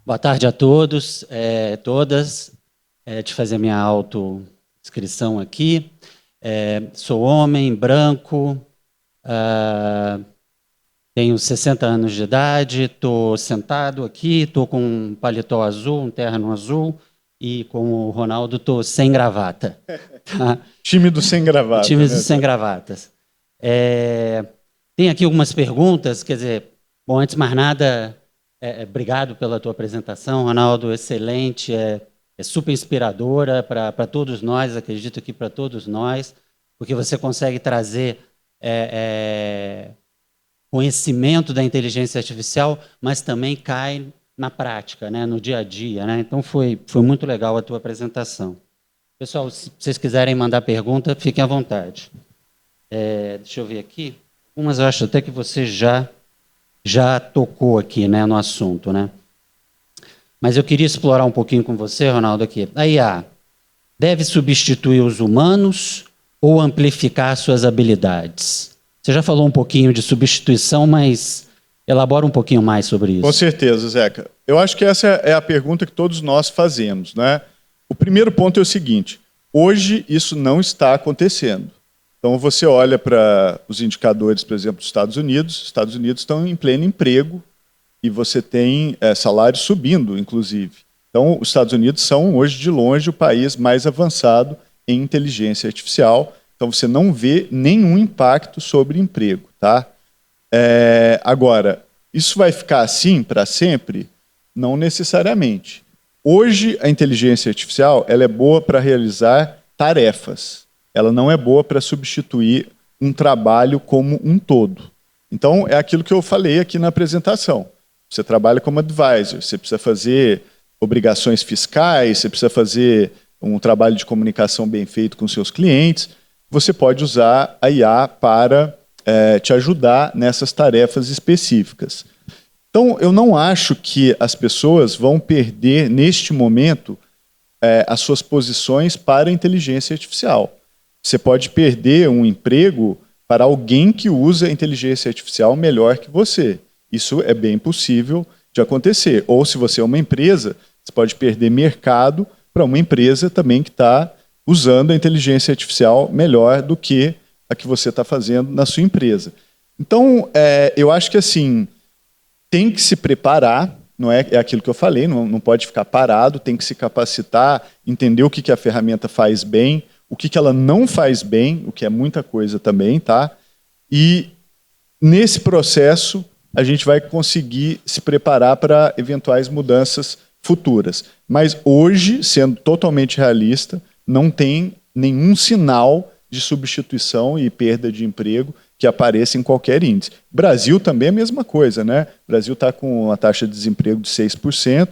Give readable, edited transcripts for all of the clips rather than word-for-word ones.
Boa tarde a todos, todas. De fazer minha autodescrição aqui. Sou homem, branco, tenho 60 anos de idade, estou sentado aqui, estou com um paletó azul, um terno azul, e com o Ronaldo estou sem gravata. Tá? Time do sem gravata. Time né? do sem gravatas. Tem aqui algumas perguntas, quer dizer, bom, antes de mais nada, obrigado pela tua apresentação, Ronaldo, excelente, é super inspiradora para todos nós, acredito que para todos nós, porque você consegue trazer conhecimento da inteligência artificial, mas também cai na prática, né, no dia a dia, né? Então foi muito legal a tua apresentação. Pessoal, se vocês quiserem mandar pergunta, fiquem à vontade. Deixa eu ver aqui. Umas eu acho até que você já tocou aqui, né, no assunto, né? Mas eu queria explorar um pouquinho com você, Ronaldo, aqui. A IA deve substituir os humanos ou amplificar suas habilidades? Você já falou um pouquinho de substituição, mas elabora um pouquinho mais sobre isso. Com certeza, Zeca. Eu acho que essa é a pergunta que todos nós fazemos, né? O primeiro ponto é o seguinte: hoje isso não está acontecendo. Então você olha para os indicadores, por exemplo, dos Estados Unidos estão em pleno emprego e você tem salários subindo, inclusive. Então os Estados Unidos são hoje de longe o país mais avançado em inteligência artificial. Então você não vê nenhum impacto sobre emprego, tá? Agora, isso vai ficar assim para sempre? Não necessariamente. Hoje a inteligência artificial ela é boa para realizar tarefas. Ela não é boa para substituir um trabalho como um todo. Então, é aquilo que eu falei aqui na apresentação. Você trabalha como advisor, você precisa fazer obrigações fiscais, você precisa fazer um trabalho de comunicação bem feito com seus clientes. Você pode usar a IA para te ajudar nessas tarefas específicas. Então, eu não acho que as pessoas vão perder, neste momento, as suas posições para a inteligência artificial. Você pode perder um emprego para alguém que usa a inteligência artificial melhor que você. Isso é bem possível de acontecer. Ou se você é uma empresa, você pode perder mercado para uma empresa também que está usando a inteligência artificial melhor do que a que você está fazendo na sua empresa. Então, eu acho que assim, tem que se preparar, não é aquilo que eu falei, não pode ficar parado, tem que se capacitar, entender o que a ferramenta faz bem, o que ela não faz bem, o que é muita coisa também, tá? E nesse processo a gente vai conseguir se preparar para eventuais mudanças futuras. Mas hoje, sendo totalmente realista, não tem nenhum sinal de substituição e perda de emprego que apareça em qualquer índice. Brasil também é a mesma coisa, né? O Brasil está com uma taxa de desemprego de 6%,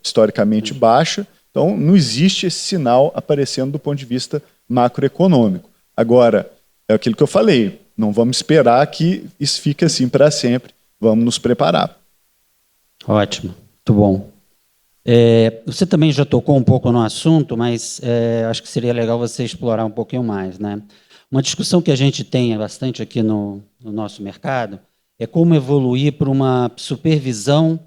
historicamente baixa. Então, não existe esse sinal aparecendo do ponto de vista macroeconômico. Agora, é aquilo que eu falei, não vamos esperar que isso fique assim para sempre, vamos nos preparar. Ótimo, muito bom. Você também já tocou um pouco no assunto, mas acho que seria legal você explorar um pouquinho mais, né? Uma discussão que a gente tem bastante aqui no nosso mercado é como evoluir para uma supervisão,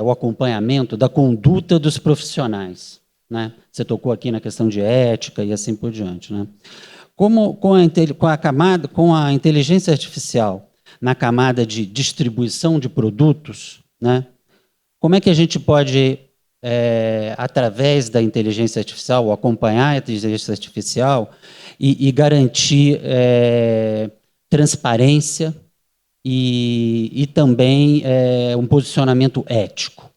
o acompanhamento da conduta dos profissionais, né? Você tocou aqui na questão de ética e assim por diante, né? Como com a inteligência artificial na camada de distribuição de produtos, né? Como é que a gente pode, através da inteligência artificial, acompanhar a inteligência artificial e garantir transparência e também um posicionamento ético?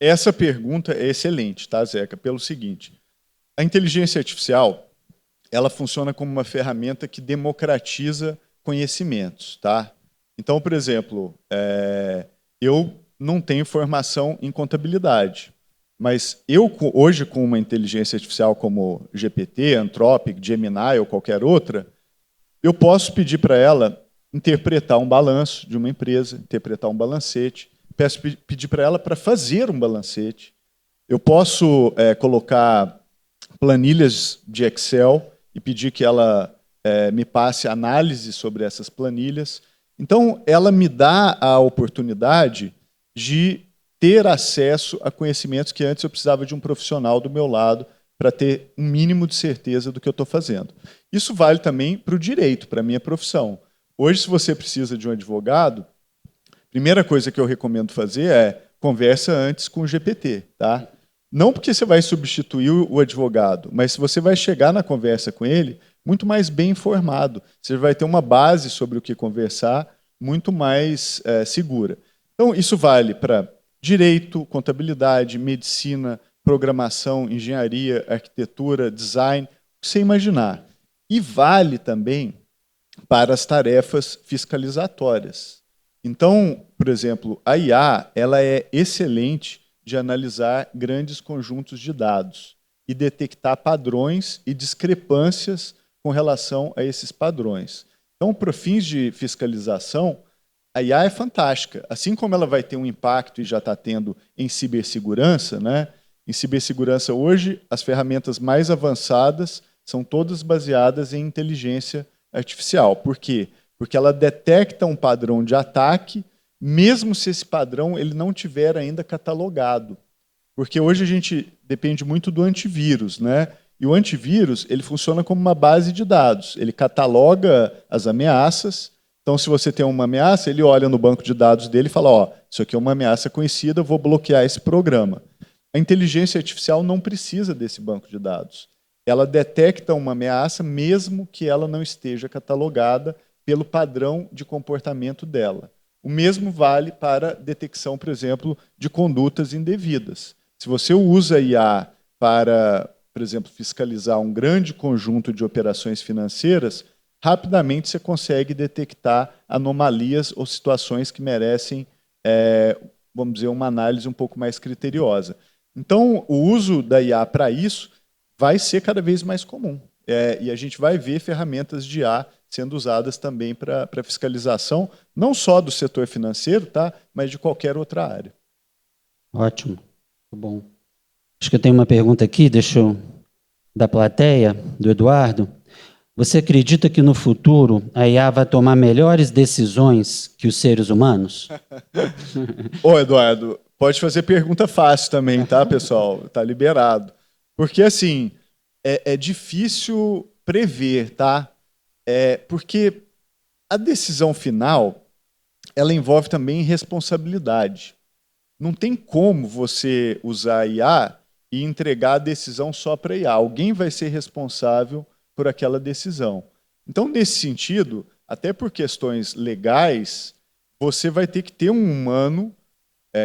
Essa pergunta é excelente, tá, Zeca? Pelo seguinte, a inteligência artificial ela funciona como uma ferramenta que democratiza conhecimentos, tá? Então, por exemplo, eu não tenho formação em contabilidade, mas eu hoje com uma inteligência artificial como GPT, Anthropic, Gemini ou qualquer outra, eu posso pedir para ela interpretar um balanço de uma empresa, interpretar um balancete, pedir para ela para fazer um balancete. Eu posso colocar planilhas de Excel e pedir que ela me passe análise sobre essas planilhas. Então, ela me dá a oportunidade de ter acesso a conhecimentos que antes eu precisava de um profissional do meu lado para ter um mínimo de certeza do que eu estou fazendo. Isso vale também para o direito, para a minha profissão. Hoje, se você precisa de um advogado, a primeira coisa que eu recomendo fazer é conversa antes com o GPT, tá? Não porque você vai substituir o advogado, mas se você vai chegar na conversa com ele muito mais bem informado. Você vai ter uma base sobre o que conversar muito mais segura. Então, isso vale para direito, contabilidade, medicina, programação, engenharia, arquitetura, design, o que você imaginar. E vale também para as tarefas fiscalizatórias. Então, por exemplo, a IA ela é excelente de analisar grandes conjuntos de dados e detectar padrões e discrepâncias com relação a esses padrões. Então, para fins de fiscalização, a IA é fantástica. Assim como ela vai ter um impacto, e já está tendo, em cibersegurança, né? Em cibersegurança hoje, as ferramentas mais avançadas são todas baseadas em inteligência artificial. Por quê? Porque ela detecta um padrão de ataque, mesmo se esse padrão ele não tiver ainda catalogado. Porque hoje a gente depende muito do antivírus, né? E o antivírus ele funciona como uma base de dados. Ele cataloga as ameaças. Então, se você tem uma ameaça, ele olha no banco de dados dele e fala: ó, isso aqui é uma ameaça conhecida, eu vou bloquear esse programa. A inteligência artificial não precisa desse banco de dados. Ela detecta uma ameaça mesmo que ela não esteja catalogada pelo padrão de comportamento dela. O mesmo vale para detecção, por exemplo, de condutas indevidas. Se você usa a IA para, por exemplo, fiscalizar um grande conjunto de operações financeiras, rapidamente você consegue detectar anomalias ou situações que merecem, vamos dizer, uma análise um pouco mais criteriosa. Então, o uso da IA para isso vai ser cada vez mais comum. E a gente vai ver ferramentas de IA sendo usadas também para fiscalização, não só do setor financeiro, tá? Mas de qualquer outra área. Ótimo, muito bom. Acho que eu tenho uma pergunta aqui, da plateia, do Eduardo. Você acredita que no futuro a IA vai tomar melhores decisões que os seres humanos? Ô, Eduardo, pode fazer pergunta fácil também, tá, pessoal? Tá liberado. Porque, assim, é difícil prever, tá? Porque a decisão final, ela envolve também responsabilidade. Não tem como você usar a IA e entregar a decisão só para a IA. Alguém vai ser responsável por aquela decisão. Então, nesse sentido, até por questões legais, você vai ter que ter um humano,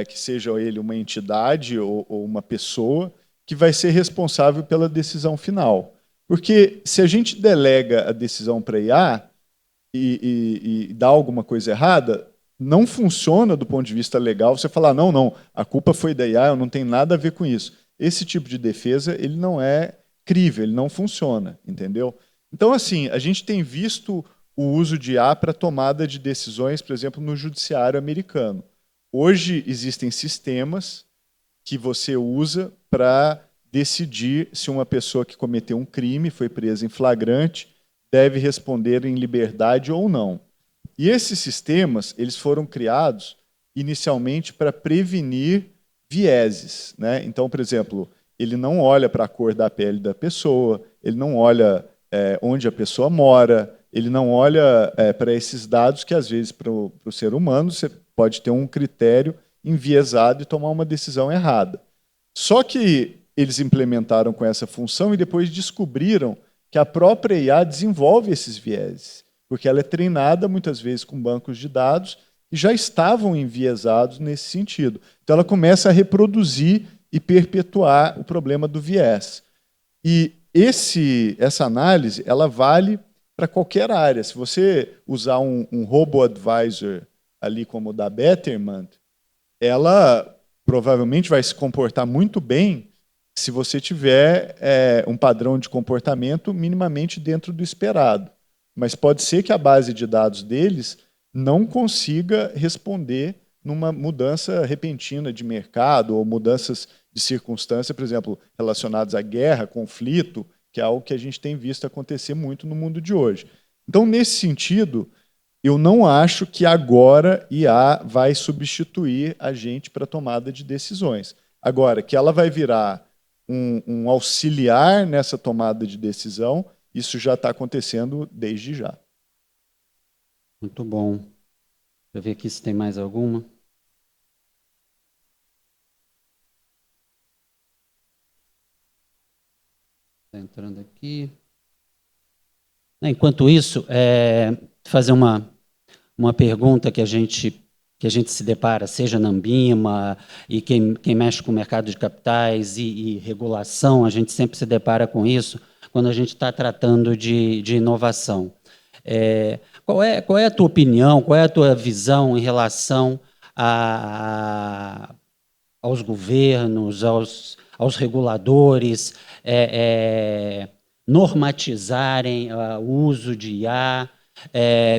que seja ele uma entidade ou uma pessoa, que vai ser responsável pela decisão final. Porque se a gente delega a decisão para a IA e dá alguma coisa errada, não funciona do ponto de vista legal você falar, não, a culpa foi da IA, eu não tenho nada a ver com isso. Esse tipo de defesa ele não é crível, ele não funciona, entendeu? Então, assim, a gente tem visto o uso de IA para tomada de decisões, por exemplo, no judiciário americano. Hoje existem sistemas que você usa para decidir se uma pessoa que cometeu um crime, foi presa em flagrante, deve responder em liberdade ou não. E esses sistemas eles foram criados inicialmente para prevenir vieses, né? Então, por exemplo, ele não olha para a cor da pele da pessoa, ele não olha onde a pessoa mora, ele não olha para esses dados que, às vezes, para o ser humano, você pode ter um critério enviesado e tomar uma decisão errada. Só que eles implementaram com essa função e depois descobriram que a própria IA desenvolve esses vieses, porque ela é treinada muitas vezes com bancos de dados que já estavam enviesados nesse sentido. Então ela começa a reproduzir e perpetuar o problema do viés. E essa análise ela vale para qualquer área. Se você usar um robo-advisor ali como o da Betterment, ela provavelmente vai se comportar muito bem se você tiver um padrão de comportamento minimamente dentro do esperado. Mas pode ser que a base de dados deles não consiga responder numa mudança repentina de mercado ou mudanças de circunstância, por exemplo, relacionadas à guerra, conflito, que é algo que a gente tem visto acontecer muito no mundo de hoje. Então, nesse sentido, eu não acho que agora IA vai substituir a gente para tomada de decisões. Agora, que ela vai virar um auxiliar nessa tomada de decisão, isso já está acontecendo desde já. Muito bom. Deixa eu ver aqui se tem mais alguma. Está entrando aqui. Enquanto isso, fazer uma pergunta que a gente se depara, seja na Ambima, e quem mexe com o mercado de capitais e regulação, a gente sempre se depara com isso quando a gente está tratando de inovação. Qual é a tua opinião, qual é a tua visão em relação aos governos, aos reguladores, normatizarem o uso de IA,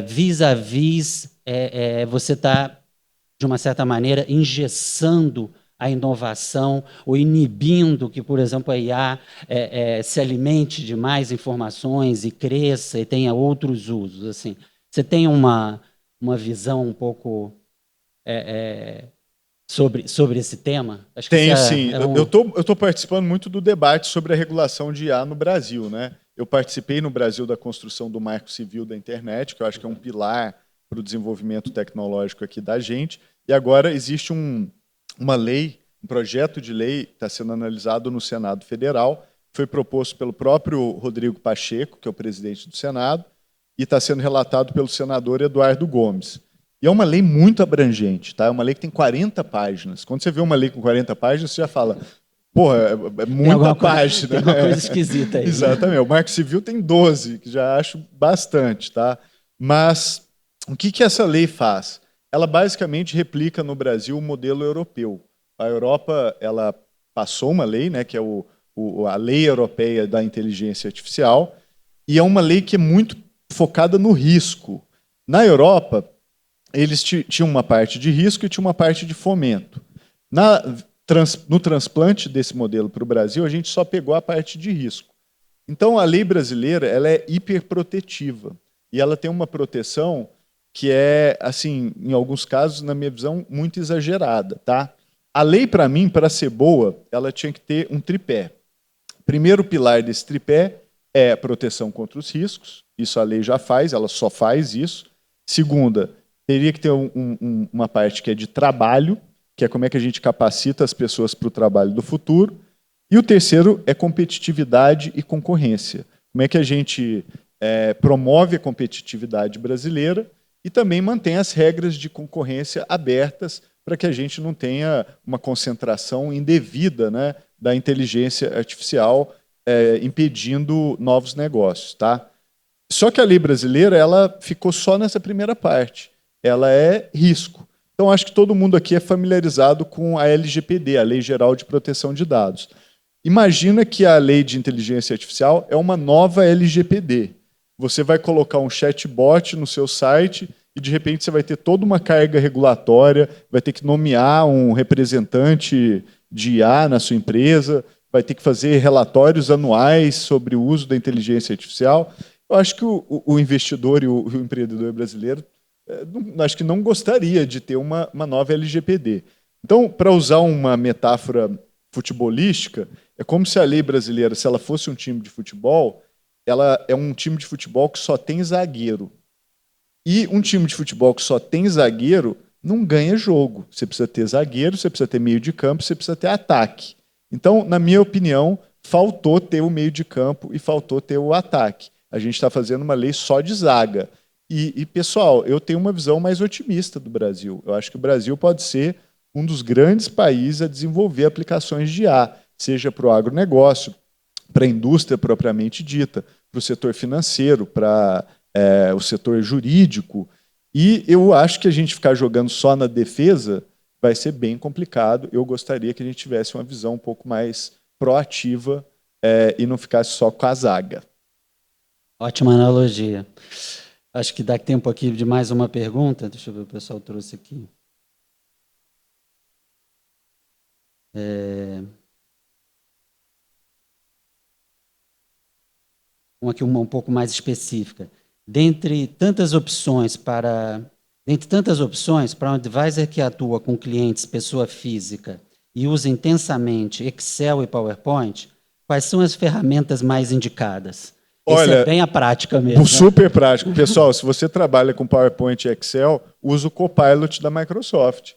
vis-à-vis, você está, de uma certa maneira, engessando a inovação ou inibindo que, por exemplo, a IA se alimente de mais informações e cresça e tenha outros usos. Assim, você tem uma visão um pouco sobre esse tema? Acho que Tenho, sim. Eu tô participando muito do debate sobre a regulação de IA no Brasil, né? Eu participei no Brasil da construção do Marco Civil da Internet, que eu acho que é um pilar para o desenvolvimento tecnológico aqui da gente. E agora existe uma lei, um projeto de lei que está sendo analisado no Senado Federal, foi proposto pelo próprio Rodrigo Pacheco, que é o presidente do Senado, e está sendo relatado pelo senador Eduardo Gomes. E é uma lei muito abrangente, tá? É uma lei que tem 40 páginas. Quando você vê uma lei com 40 páginas, você já fala, porra, é muita página. Tem alguma coisa esquisita aí. Exatamente. Né? O Marco Civil tem 12, que já acho bastante, tá? Mas o que essa lei faz? Ela basicamente replica no Brasil o modelo europeu. A Europa, ela passou uma lei, né, que é a Lei Europeia da Inteligência Artificial, e é uma lei que é muito focada no risco. Na Europa, eles tinham uma parte de risco e tinham uma parte de fomento. No transplante desse modelo para o Brasil, a gente só pegou a parte de risco. Então, a lei brasileira ela é hiperprotetiva e ela tem uma proteção que é, assim, em alguns casos, na minha visão, muito exagerada. Tá? A lei, para mim, para ser boa, ela tinha que ter um tripé. Primeiro pilar desse tripé é a proteção contra os riscos. Isso a lei já faz, ela só faz isso. Segunda, teria que ter uma parte que é de trabalho, que é como é que a gente capacita as pessoas para o trabalho do futuro. E o terceiro é competitividade e concorrência. Como é que a gente promove a competitividade brasileira e também mantém as regras de concorrência abertas para que a gente não tenha uma concentração indevida, né, da inteligência artificial impedindo novos negócios. Tá? Só que a lei brasileira ela ficou só nessa primeira parte. Ela é risco. Então, acho que todo mundo aqui é familiarizado com a LGPD, a Lei Geral de Proteção de Dados. Imagina que a Lei de Inteligência Artificial é uma nova LGPD. Você vai colocar um chatbot no seu site e, de repente, você vai ter toda uma carga regulatória, vai ter que nomear um representante de IA na sua empresa, vai ter que fazer relatórios anuais sobre o uso da inteligência artificial. Eu acho que o investidor e o empreendedor brasileiro acho que não gostaria de ter uma nova LGPD. Então, para usar uma metáfora futebolística, é como se a lei brasileira, se ela fosse um time de futebol, ela é um time de futebol que só tem zagueiro. E um time de futebol que só tem zagueiro não ganha jogo. Você precisa ter zagueiro, você precisa ter meio de campo, você precisa ter ataque. Então, na minha opinião, faltou ter o meio de campo e faltou ter o ataque. A gente está fazendo uma lei só de zaga. Pessoal, eu tenho uma visão mais otimista do Brasil. Eu acho que o Brasil pode ser um dos grandes países a desenvolver aplicações de IA, seja para o agronegócio, para a indústria propriamente dita, para o setor financeiro, para o setor jurídico. E eu acho que a gente ficar jogando só na defesa vai ser bem complicado. Eu gostaria que a gente tivesse uma visão um pouco mais proativa e não ficasse só com a zaga. Ótima analogia. Acho que dá tempo aqui de mais uma pergunta. Deixa eu ver, o pessoal trouxe aqui. Uma aqui um pouco mais específica. dentre tantas opções para um advisor que atua com clientes pessoa física e usa intensamente Excel e PowerPoint, quais são as ferramentas mais indicadas? Essa é bem a prática mesmo. Super prático. Pessoal, se você trabalha com PowerPoint e Excel, usa o Copilot da Microsoft.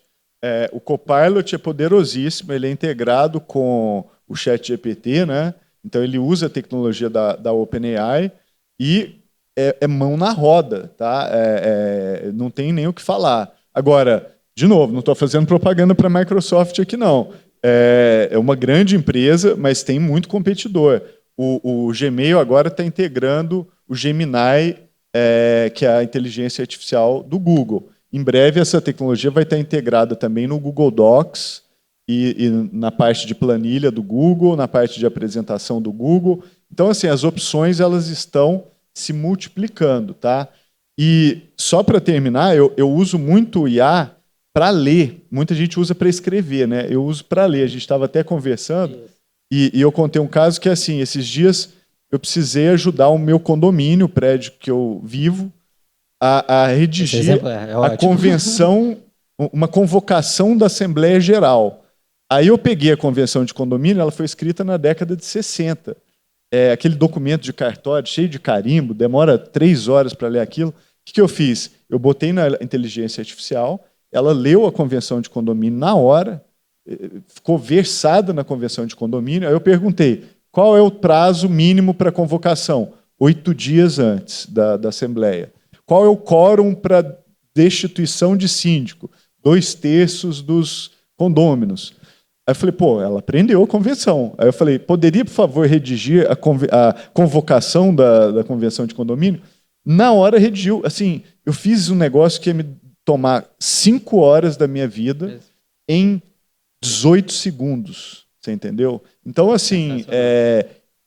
O Copilot é poderosíssimo, ele é integrado com o ChatGPT, né? Então ele usa a tecnologia da OpenAI e é mão na roda, tá? Não tem nem o que falar. Agora, de novo, não estou fazendo propaganda para a Microsoft aqui, não. É uma grande empresa, mas tem muito competidor. O Gmail agora está integrando o Gemini, que é a inteligência artificial do Google. Em breve, essa tecnologia vai estar integrada também no Google Docs e na parte de planilha do Google, na parte de apresentação do Google. Então, assim, as opções elas estão se multiplicando, tá? E só para terminar, eu uso muito o IA para ler. Muita gente usa para escrever, né? Eu uso para ler. A gente estava até conversando e eu contei um caso que, assim, esses dias eu precisei ajudar o meu condomínio, o prédio que eu vivo, a redigir a convenção, uma convocação da Assembleia Geral. Aí eu peguei a convenção de condomínio, ela foi escrita na década de 60. Aquele documento de cartório cheio de carimbo, demora 3 horas para ler aquilo. O que eu fiz? Eu botei na inteligência artificial, ela leu a convenção de condomínio na hora, ficou versada na convenção de condomínio. Aí eu perguntei, qual é o prazo mínimo para convocação? 8 dias antes da Assembleia. Qual é o quórum para destituição de síndico? 2/3 dos condôminos. Aí eu falei, ela aprendeu a convenção. Aí eu falei, poderia, por favor, redigir a convocação da convenção de condomínio? Na hora redigiu. Assim, eu fiz um negócio que ia me tomar 5 horas da minha vida em 18 segundos. Você entendeu? Então, assim,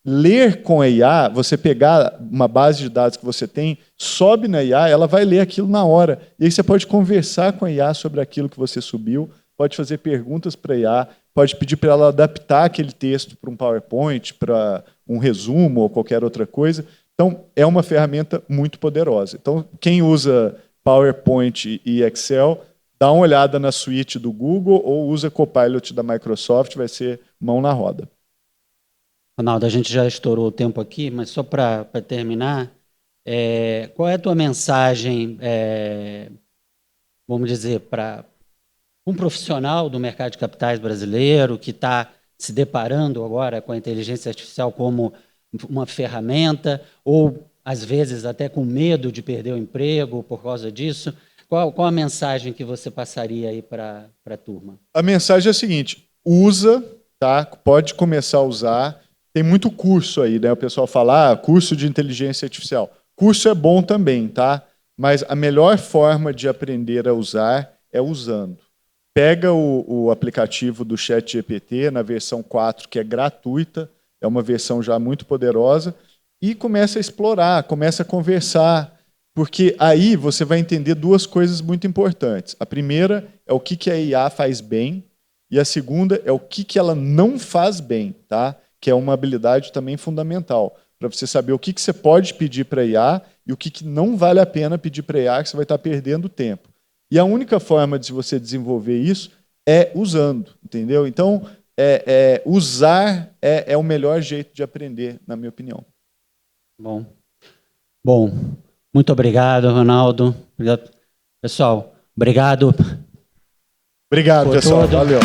ler com a IA, você pegar uma base de dados que você tem, sobe na IA, ela vai ler aquilo na hora. E aí você pode conversar com a IA sobre aquilo que você subiu, pode fazer perguntas para a IA, pode pedir para ela adaptar aquele texto para um PowerPoint, para um resumo ou qualquer outra coisa. Então, é uma ferramenta muito poderosa. Então, quem usa PowerPoint e Excel, dá uma olhada na suíte do Google ou usa Copilot da Microsoft, vai ser mão na roda. Ronaldo, a gente já estourou o tempo aqui, mas só para terminar, qual é a tua mensagem, vamos dizer, para um profissional do mercado de capitais brasileiro que está se deparando agora com a inteligência artificial como uma ferramenta, ou às vezes até com medo de perder o emprego por causa disso? Qual a mensagem que você passaria aí para a turma? A mensagem é a seguinte, usa, tá? Pode começar a usar. Tem muito curso aí, né? O pessoal fala, curso de inteligência artificial. Curso é bom também, tá? Mas a melhor forma de aprender a usar é usando. Pega o aplicativo do ChatGPT na versão 4, que é gratuita, é uma versão já muito poderosa, e começa a explorar, começa a conversar, porque aí você vai entender 2 coisas muito importantes. A primeira é o que a IA faz bem, e a segunda é o que ela não faz bem, tá? Que é uma habilidade também fundamental, para você saber o que você pode pedir para a IA e o que não vale a pena pedir para a IA, que você vai estar perdendo tempo. E a única forma de você desenvolver isso é usando, entendeu? Então, usar é o melhor jeito de aprender, na minha opinião. Bom, muito obrigado, Ronaldo. Obrigado. Pessoal, obrigado. Obrigado, pessoal. Valeu.